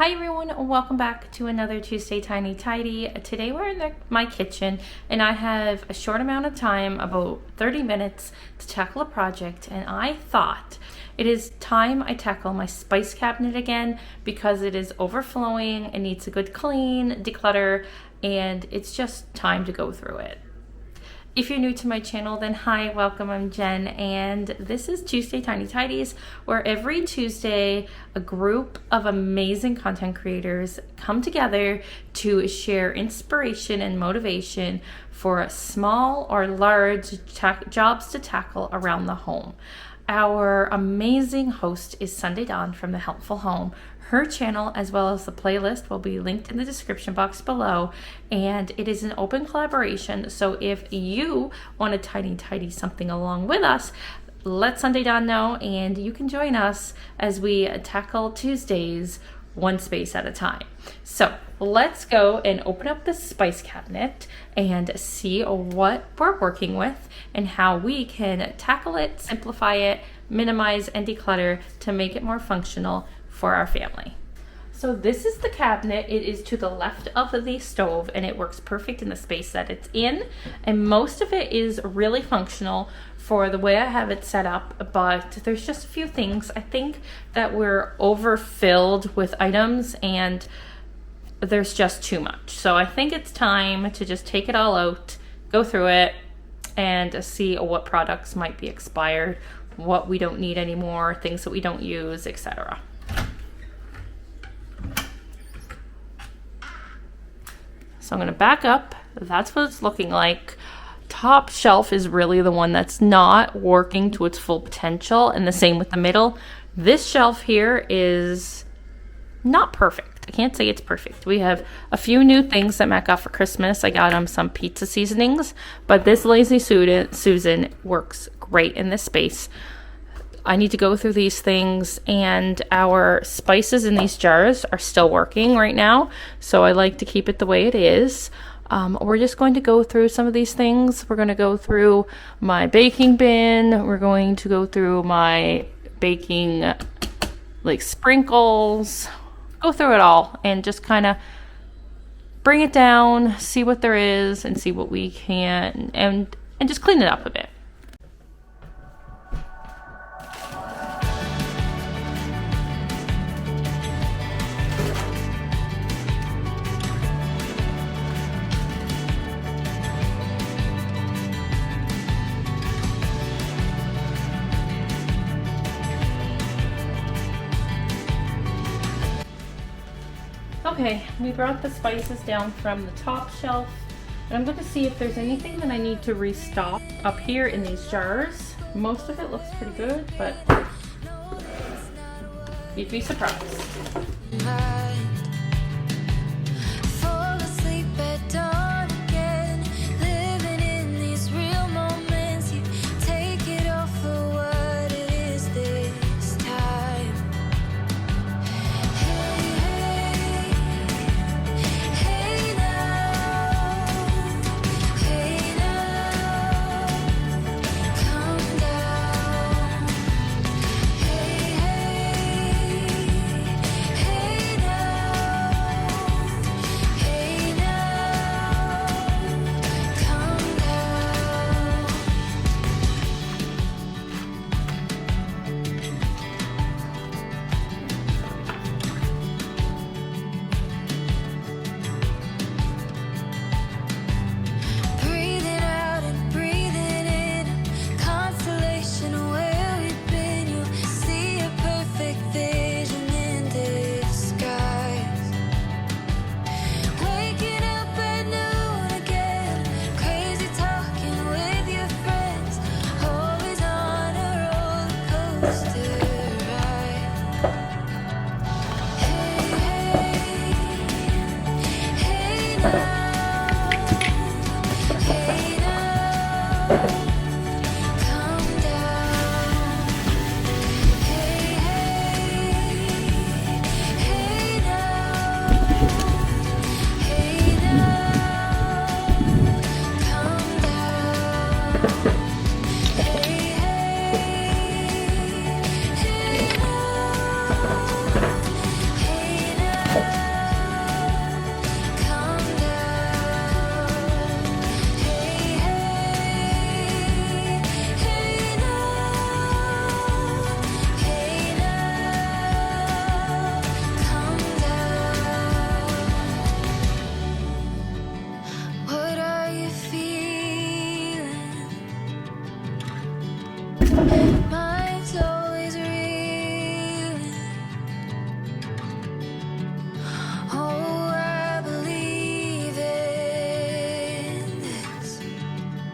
Hi everyone, welcome back to another Tuesday Tiny Tidy. Today we're in my kitchen and I have a short amount of time, about 30 minutes, to tackle a project, and I thought it is time I tackle my spice cabinet again because it is overflowing. It needs a good clean, declutter, and it's just time to go through it. If you're new to my channel, then hi, welcome, I'm Jen, and this is Tuesday Tiny Tidies, where every Tuesday a group of amazing content creators come together to share inspiration and motivation for small or large jobs to tackle around the home. Our amazing host is Sunday Dawn from The Helpful Home. Her channel, as well as the playlist, will be linked in the description box below, and it is an open collaboration. So if you want to tidy something along with us, let Sunday Dawn know, and you can join us as we tackle Tuesdays one space at a time. So let's go and open up the spice cabinet and see what we're working with and how we can tackle it, simplify it, minimize, and declutter to make it more functional for our family. So this is the cabinet. It is to the left of the stove and it works perfect in the space that it's in, and most of it is really functional for the way I have it set up, but there's just a few things. I think that we're overfilled with items and there's just too much. So I think it's time to just take it all out, go through it, and see what products might be expired, what we don't need anymore, things that we don't use, etc. So I'm going to back up. That's what it's looking like. Top shelf is really the one that's not working to its full potential, and the same with the middle. This shelf here is not perfect. I can't say it's perfect. We have a few new things that Matt got for Christmas. I got him some pizza seasonings, but this Lazy Susan works great in this space. I need to go through these things, and our spices in these jars are still working right now, so I like to keep it the way it is. We're just going to go through some of these things. We're going to go through my baking bin. We're going to go through my baking sprinkles. Go through it all and just kind of bring it down, see what there is, and see what we can, and just clean it up a bit. Okay, we brought the spices down from the top shelf, and I'm going to see if there's anything that I need to restock up here in these jars. Most of it looks pretty good, but you'd be surprised.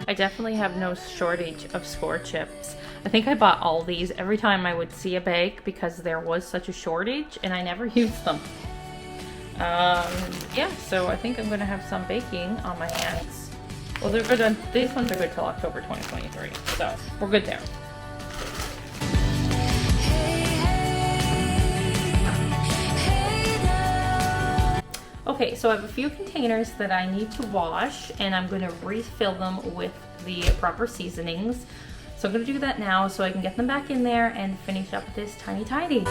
I definitely have no shortage of score chips. I think I bought all these every time I would see a bag because there was such a shortage and I never used them. Yeah, so I think I'm gonna have some baking on my hands. Well, they're good. These ones are good till October 2023, so we're good there. Okay, so I have a few containers that I need to wash, and I'm going to refill them with the proper seasonings. So I'm going to do that now so I can get them back in there and finish up this tiny tidy.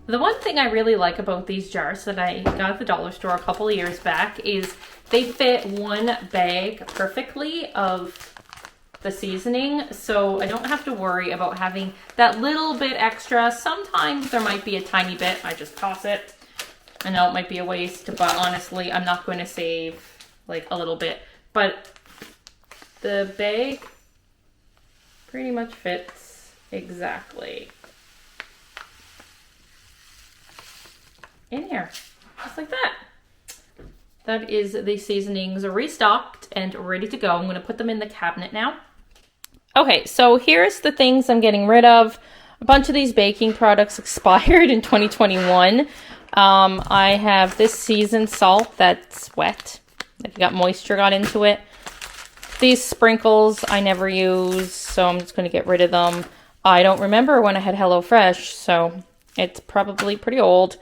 The one thing I really like about these jars that I got at the dollar store a couple of years back is they fit one bag perfectly of the seasoning, so I don't have to worry about having that little bit extra. Sometimes there might be a tiny bit, I just toss it. I know it might be a waste, but honestly, I'm not going to save like a little bit. But the bag pretty much fits exactly in here, just like that. That is the seasonings restocked and ready to go. I'm going to put them in the cabinet now. Okay, so here's the things I'm getting rid of. A bunch of these baking products expired in 2021. I have this seasoned salt that's wet. If you got moisture got into it. These sprinkles I never use, so I'm just going to get rid of them. I don't remember when I had HelloFresh, so it's probably pretty old.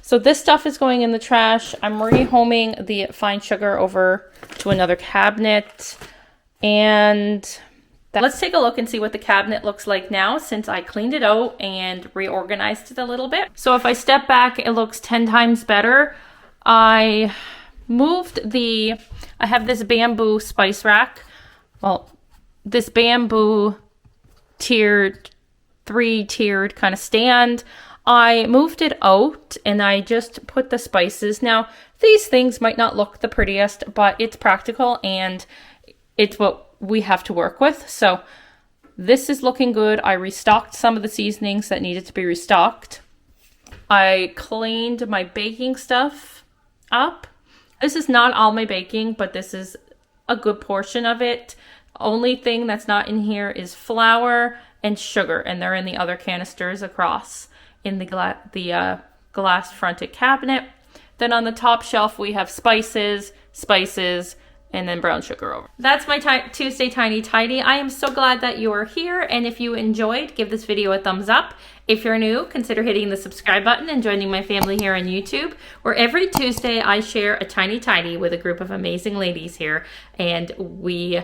So this stuff is going in the trash. I'm rehoming the fine sugar over to another cabinet. And let's take a look and see what the cabinet looks like now since I cleaned it out and reorganized it a little bit. So if I step back, it looks 10 times better. I have this bamboo spice rack. Well, this bamboo three-tiered kind of stand. I moved it out and I just put the spices. Now, these things might not look the prettiest, but it's practical and it's what we have to work with. So this is looking good. I restocked some of the seasonings that needed to be restocked. I cleaned my baking stuff up. This is not all my baking, but this is a good portion of it. Only thing that's not in here is flour and sugar, and they're in the other canisters across in the glass fronted cabinet. Then on the top shelf we have spices, and then brown sugar over. That's my Tuesday Tiny Tidy. I am so glad that you are here, and if you enjoyed, give this video a thumbs up. If you're new, consider hitting the subscribe button and joining my family here on YouTube, where every Tuesday I share a tiny tidy with a group of amazing ladies here, and we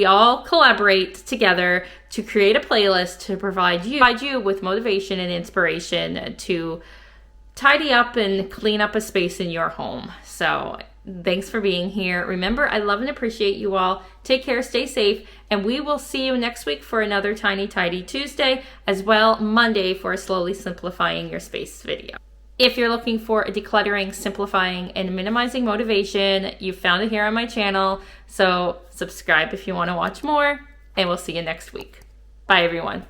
all collaborate together to create a playlist to provide you with motivation and inspiration to tidy up and clean up a space in your home. So thanks for being here. Remember, I love and appreciate you all. Take care, stay safe, and we will see you next week for another Tiny Tidy Tuesday, as well Monday for a Slowly Simplifying Your Space video. If you're looking for a decluttering, simplifying, and minimizing motivation, you found it here on my channel. So subscribe if you want to watch more, and we'll see you next week. Bye, everyone.